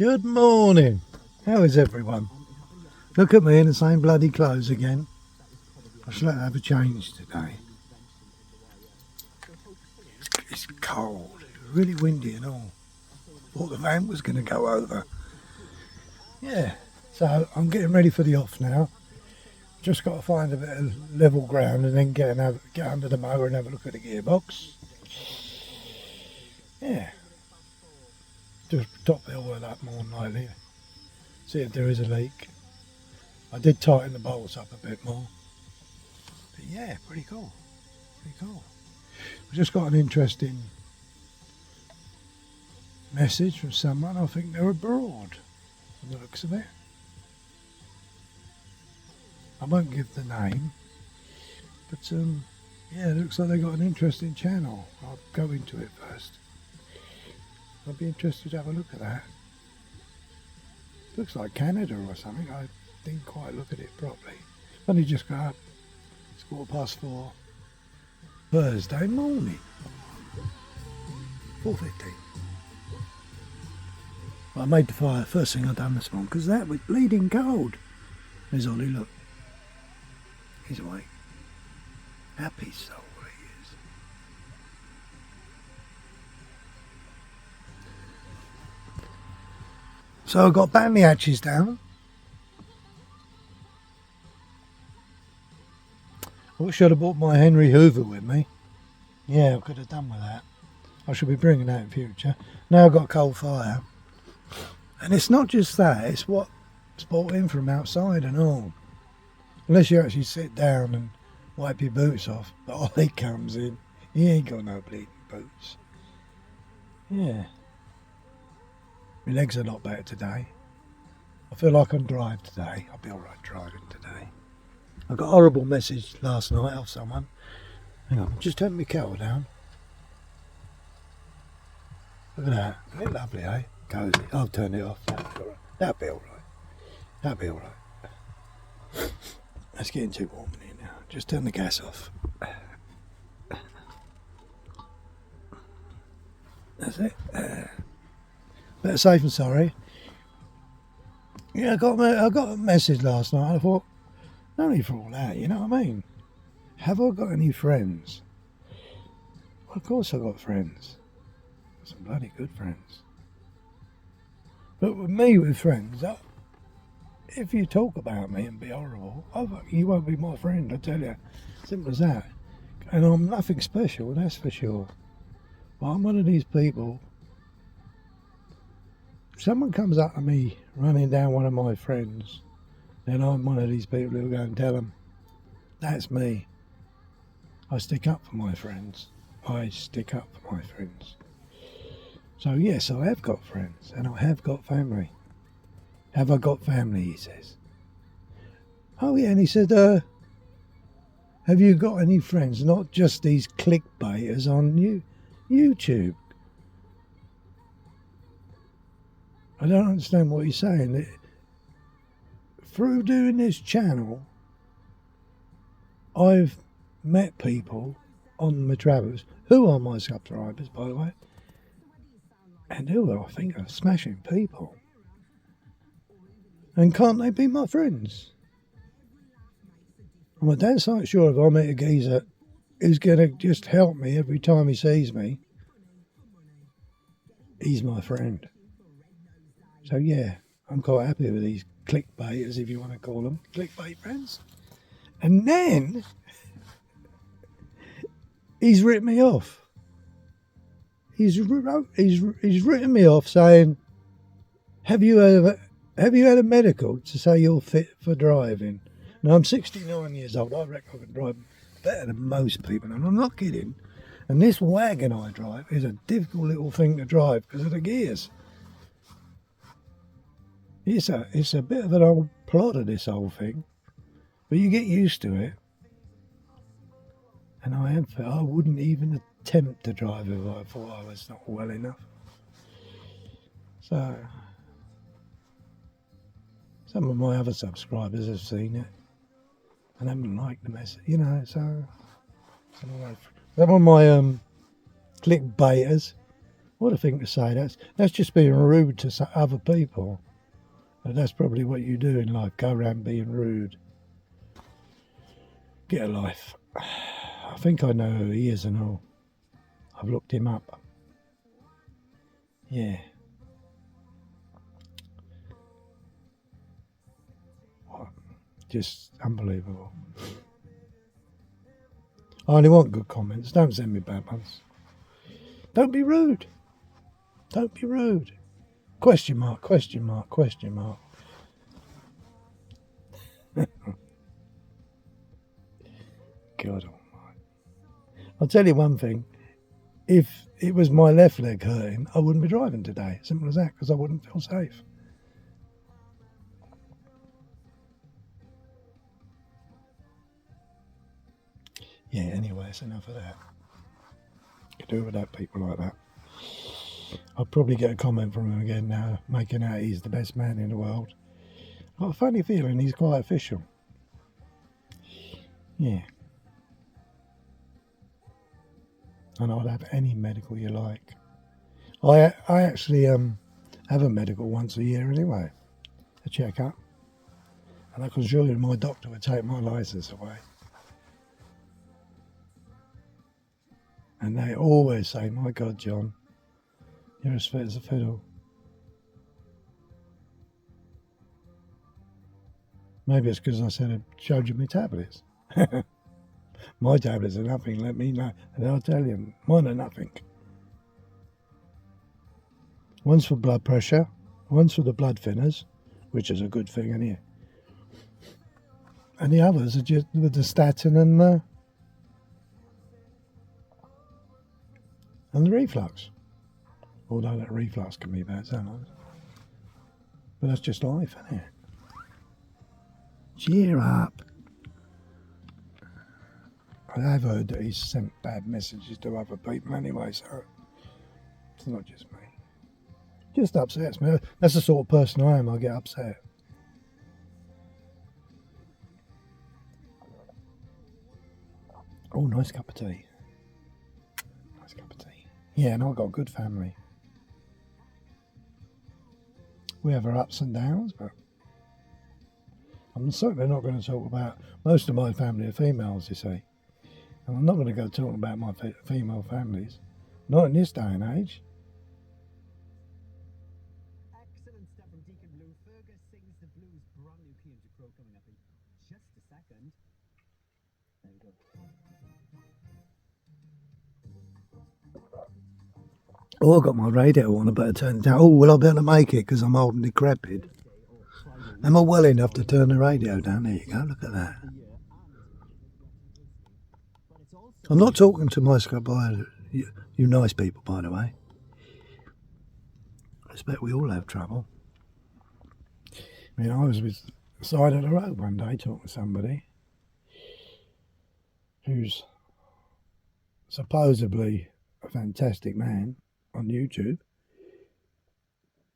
Good morning. How is everyone? Look at me in the same bloody clothes again. I should have a change today. It's cold, really windy and all. Thought the van was going to go over. Yeah, so I'm getting ready for the off now. Just got to find a bit of level ground and then get under the mower and have a look at the gearbox. Yeah, just top the oil up more than likely. See if there is a leak. I did tighten the bolts up a bit more. But yeah, pretty cool. Pretty cool. I just got an interesting message from someone. I think they're abroad from the looks of it. I won't give the name, but yeah, it looks like they got an interesting channel. I'll go into it first. I'd be interested to have a look at that. Looks like Canada or something. I didn't quite look at it properly. Only just got up. It's 4:15. Thursday morning. 4:15. Well, I made the fire first thing I done this morning because that was bleeding cold. There's Ollie, look. He's awake. Happy soul he is. So I got battery hatches down. I wish I'd have brought my Henry Hoover with me. Yeah, I could have done with that. I should be bringing that in future. Now I've got coal fire. And it's not just that, it's what's brought in from outside and all. Unless you actually sit down and wipe your boots off. But Ollie comes in, he ain't got no bleeding boots. Yeah. My legs are a lot better today. I feel like I can drive today. I'll be alright driving today. I got a horrible message last night off someone. Hang on, just turn my kettle down. Look at that. Isn't it lovely, eh? Cozy. I'll turn it off. That'll be alright. That'll be alright. It's getting too warm in here now. Just turn the gas off. That's it. Better safe than sorry. Yeah, I got a message last night. I thought, no need for all that, you know what I mean? Have I got any friends? Well, of course I got friends. Some bloody good friends. But with me, with friends, if you talk about me and be horrible, you won't be my friend, I tell you. Simple as that. And I'm nothing special, that's for sure. But I'm one of these people. If someone comes up to me running down one of my friends, then I'm one of these people who'll go and tell them, that's me. I stick up for my friends. I stick up for my friends. So yes, I have got friends and I have got family. Have I got family, he says. Oh yeah, and he said, have you got any friends, not just these clickbaiters on YouTube? I don't understand what he's saying. Through doing this channel, I've met people on my travels who are my subscribers, by the way, and who I think are smashing people. And can't they be my friends? I'm a damn sight sure if I meet a geezer who's going to just help me every time he sees me, he's my friend. So yeah, I'm quite happy with these clickbaiters, if you want to call them clickbait friends. And then he's written me off. He's written me off saying, have you had a medical to say you're fit for driving? Now I'm 69 years old. I reckon I can drive better than most people, and I'm not kidding. And this wagon I drive is a difficult little thing to drive because of the gears. It's a bit of an old plodder, this whole thing, but you get used to it. And I wouldn't even attempt to drive if I thought I was not well enough. So some of my other subscribers have seen it and haven't liked the message, you know. So some of my clickbaiters What a thing to say. That's just being rude to other people. And that's probably what you do in life. Go around being rude. Get a life. I think I know who he is and all. I've looked him up. Yeah. What? Just unbelievable. I only want good comments. Don't send me bad ones. Don't be rude. Don't be rude. Question mark, question mark, question mark. God almighty. I'll tell you one thing. If it was my left leg hurting, I wouldn't be driving today. Simple as that, because I wouldn't feel safe. Yeah, anyway, it's enough of that. You do without people like that. I'll probably get a comment from him again now, making out he's the best man in the world. I've got a funny feeling he's quite official. Yeah. And I'll have any medical you like. I actually have a medical once a year anyway, a checkup. And I can assure you my doctor would take my licence away. And they always say, my God, John, you're as fit as a fiddle. Maybe it's because I said I showed you my tablets. My tablets are nothing, let me know. And I'll tell you, mine are nothing. One's for blood pressure, one's for the blood thinners, which is a good thing in here. And the others are just with the statin and the reflux. Although that reflux can be bad sometimes. But that's just life, isn't it? Cheer up. I have heard that he's sent bad messages to other people anyway, so it's not just me. Just upsets me. That's the sort of person I am. I get upset. Oh, nice cup of tea. Nice cup of tea. Yeah, and I've got a good family. We have our ups and downs, but I'm certainly not going to talk about... Most of my family are females, you see. And I'm not going to go talking about my female families. Not in this day and age. Excellent stuff from Deacon Blue. Fergus sings the blues. Brand new Key to Crow coming up in just a second. There we go. Oh, I've got my radio on. I better turn it down. Oh, will I be able to make it because I'm old and decrepit? Am I well enough to turn the radio down? There you go. Look at that. I'm not talking to my you nice people, by the way. I expect we all have trouble. I mean, I was with the side of the road one day talking to somebody who's supposedly a fantastic man on YouTube,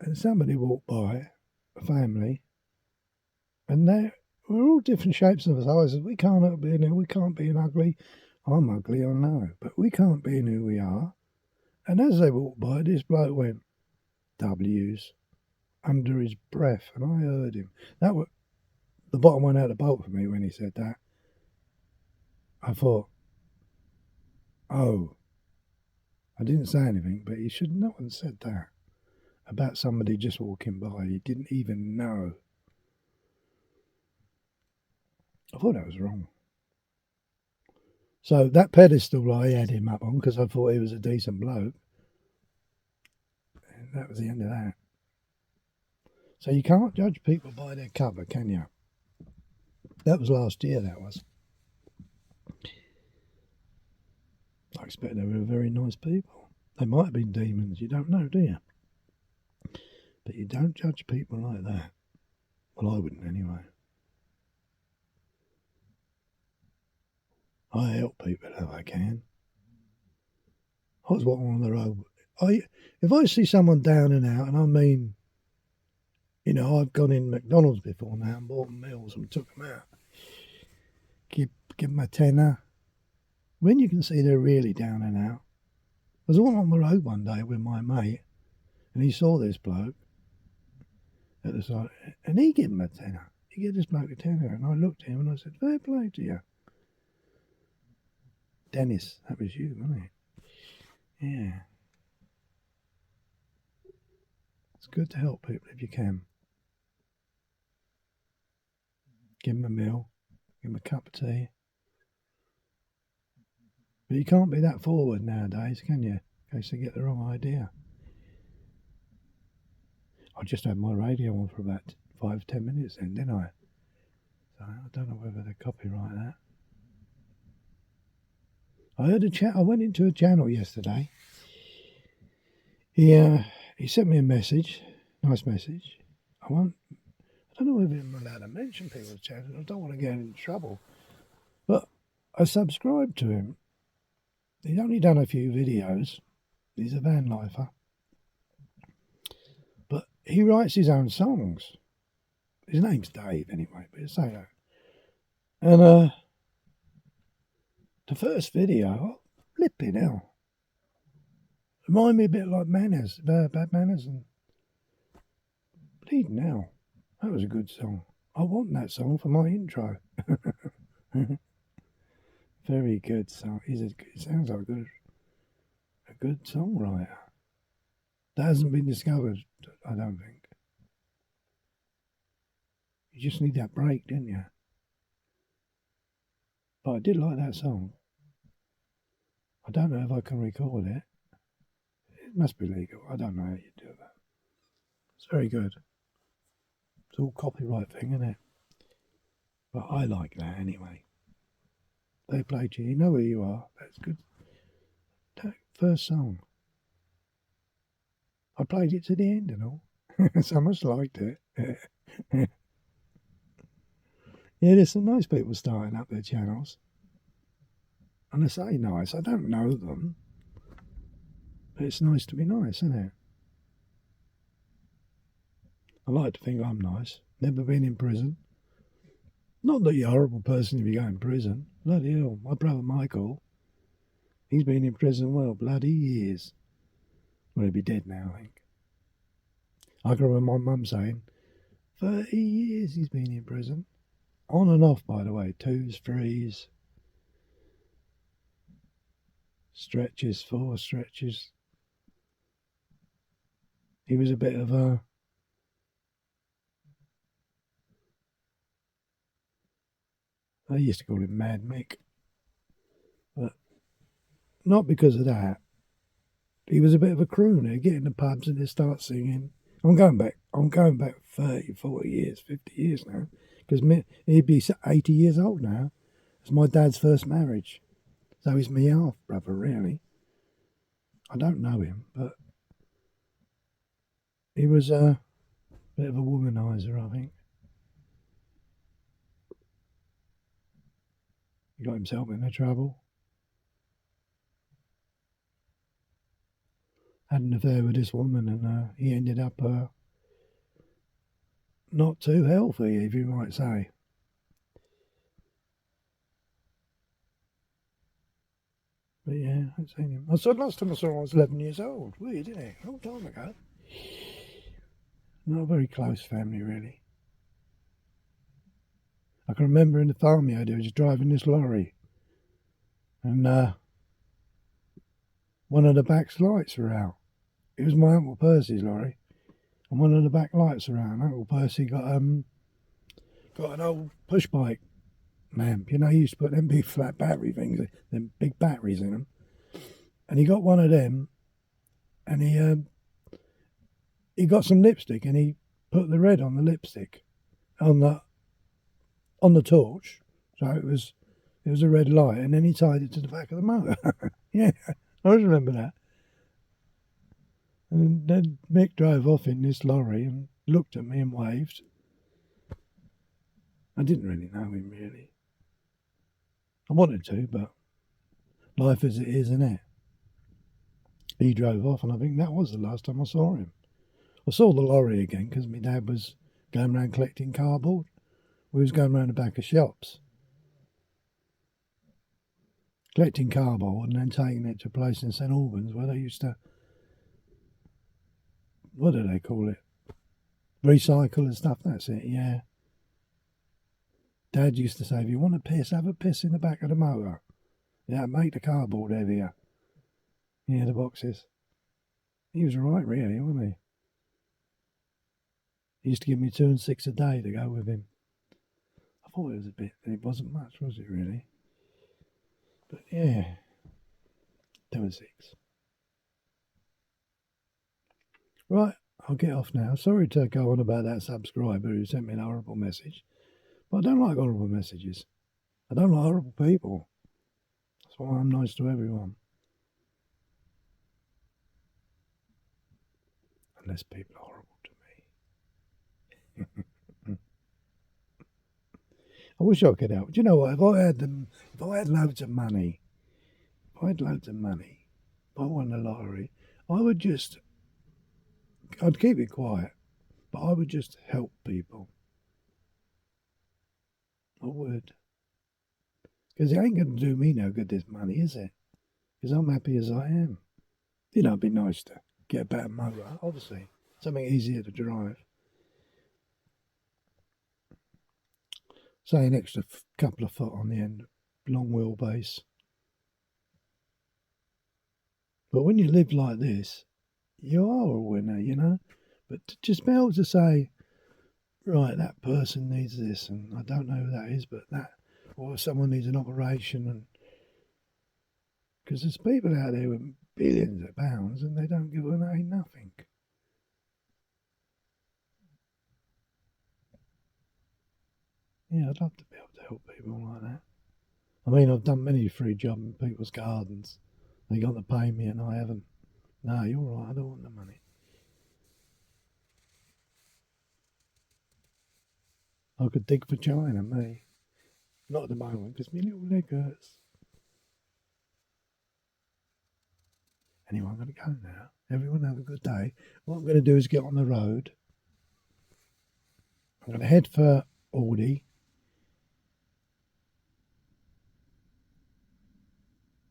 and somebody walked by, a family, and we're all different shapes and sizes. We can't be in, we can't be ugly. I'm ugly, I know, but we can't be in who we are. And as they walked by, this bloke went, W's, under his breath, and I heard him. That was, the bottom went out the bolt for me when he said that. I thought, oh, I didn't say anything, but he should not have said that about somebody just walking by. He didn't even know. I thought that was wrong. So that pedestal I had him up on because I thought he was a decent bloke. And that was the end of that. So you can't judge people by their cover, can you? That was last year, that was. I expect they were very nice people. They might have been demons, you don't know, do you? But you don't judge people like that. Well, I wouldn't anyway. I help people if I can. I was walking on the road. If I see someone down and out, and I mean, you know, I've gone in McDonald's before now and bought them meals and took them out. Give them a tenner. When you can see they're really down and out, was all on the road one day with my mate, and he saw this bloke at the side, and he gave him a tenner. He gave this bloke a tenner, and I looked at him and I said, fair play to you. Dennis, that was you, wasn't it? Yeah. It's good to help people if you can. Give them a meal, give them a cup of tea. But you can't be that forward nowadays, can you? In case they get the wrong idea. I just had my radio on for about 5-10 minutes then, didn't I? So I don't know whether they copyright that. I heard a chat. I went into a channel yesterday. He sent me a message, nice message. I don't know whether I'm allowed to mention people's channels. I don't want to get in trouble. But I subscribed to him. He's only done a few videos. He's a van lifer. But he writes his own songs. His name's Dave anyway, but it's say that. And the first video, oh, flipping hell. Remind me a bit like Manners, Bad Manners, and bleeding hell. That was a good song. I want that song for my intro. Very good song. It sounds like a good songwriter. That hasn't been discovered, I don't think. You just need that break, didn't you? But I did like that song. I don't know if I can record it. It must be legal. I don't know how you do that. It's very good. It's all copyright thing, isn't it? But I like that anyway. They played you. You know where you are. That's good. That first song. I played it to the end and all. So I must have liked it. Yeah, there's some nice people starting up their channels. And I say nice. I don't know them. But it's nice to be nice, isn't it? I like to think I'm nice. Never been in prison. Not that you're a horrible person if you go in prison. Bloody hell. My brother Michael, he's been in prison, well, bloody years. Well, he'll be dead now, I think. I can remember my mum saying, 30 years he's been in prison. On and off, by the way. 2s, 3s. Stretches, 4 stretches. He was a bit of a... I used to call him Mad Mick. But not because of that. He was a bit of a crooner. Get in the pubs and just start singing. I'm going back 30, 40 years, 50 years now. Because he'd be 80 years old now. It's my dad's first marriage. So he's me half brother, really. I don't know him, but he was a bit of a womanizer, I think. He got himself into trouble. Had an affair with this woman, and he ended up not too healthy, if you might say. But yeah, I've seen him. I saw last time I saw him I was 11 years old. Weird, isn't it? A long time ago. Not a very close family, really. I can remember in the farmyard, I was driving this lorry, and one of the back lights were out. It was my Uncle Percy's lorry, and one of the back lights were out. And Uncle Percy got an old push bike lamp. You know, he used to put them big flat battery things, them big batteries in them. And he got one of them, and he got some lipstick, and he put the red on the lipstick, on the torch, so it was a red light, and then he tied it to the back of the motor. Yeah, I always remember that. And then Mick drove off in this lorry and looked at me and waved. I didn't really know him, really. I wanted to, but life as it is, isn't it? He drove off, and I think that was the last time I saw him. I saw the lorry again because my dad was going around collecting cardboard. We was going around the back of shops. collecting cardboard and then taking it to a place in St Albans where they used to, what do they call it? Recycle and stuff, that's it, yeah. Dad used to say, if you want to piss, have a piss in the back of the motor. Yeah, make the cardboard heavier. Yeah, the boxes. He was right, really, wasn't he? He used to give me 2 and 6 a day to go with him. I thought it was a bit, it wasn't much, was it really? But yeah, 2 and 6. Right, I'll get off now. Sorry to go on about that subscriber who sent me an horrible message. But I don't like horrible messages. I don't like horrible people. That's why I'm nice to everyone. Unless people are horrible to me. I wish I could help. Do you know what? If I had loads of money, if I won the lottery, I'd keep it quiet, but I would just help people. I would. Because it ain't going to do me no good, this money, is it? Because I'm happy as I am. You know, it'd be nice to get a better motor, obviously. Something easier to drive. Say an extra couple of foot on the end, long wheelbase. But when you live like this, you are a winner, you know. But to just be able to say, right, that person needs this, and I don't know who that is, but that, or someone needs an operation, and because there's people out there with billions of pounds and they don't give away nothing. Yeah, I'd love to be able to help people like that. I mean, I've done many free jobs in people's gardens. They got to pay me and I haven't. No, you're right, I don't want the money. I could dig for China, me. Not at the moment, because my little leg hurts. Anyway, I'm going to go now. Everyone have a good day. What I'm going to do is get on the road. I'm going to head for Aldi.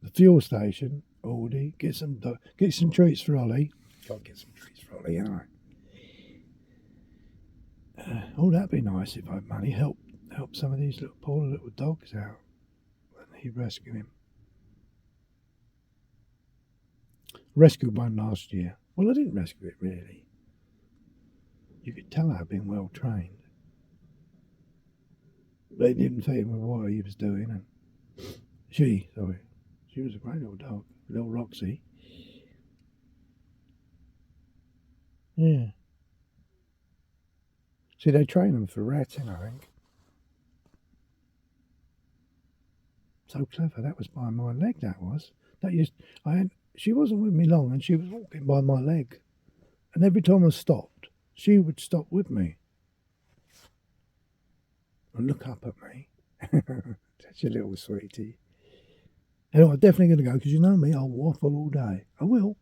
The fuel station, Aldi. Get some treats for Ollie. Got to get some treats for Ollie, ain't I? Oh, that'd be nice if I had money. Help some of these poor little dogs out when he rescue him. Rescued one last year. Well, I didn't rescue it really. You could tell I'd been well trained. They didn't fit in with what he was doing, and she was a great little dog, little Roxy. Yeah. See, they train them for ratting, I think. So clever. That was by my leg. She wasn't with me long, and she was walking by my leg. And every time I stopped, she would stop with me and look up at me. Such a little sweetie. Anyway, I'm definitely going to go because you know me, I'll waffle all day. I will.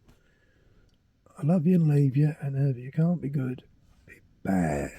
I love you and leave you, and if you can't be good, be bad.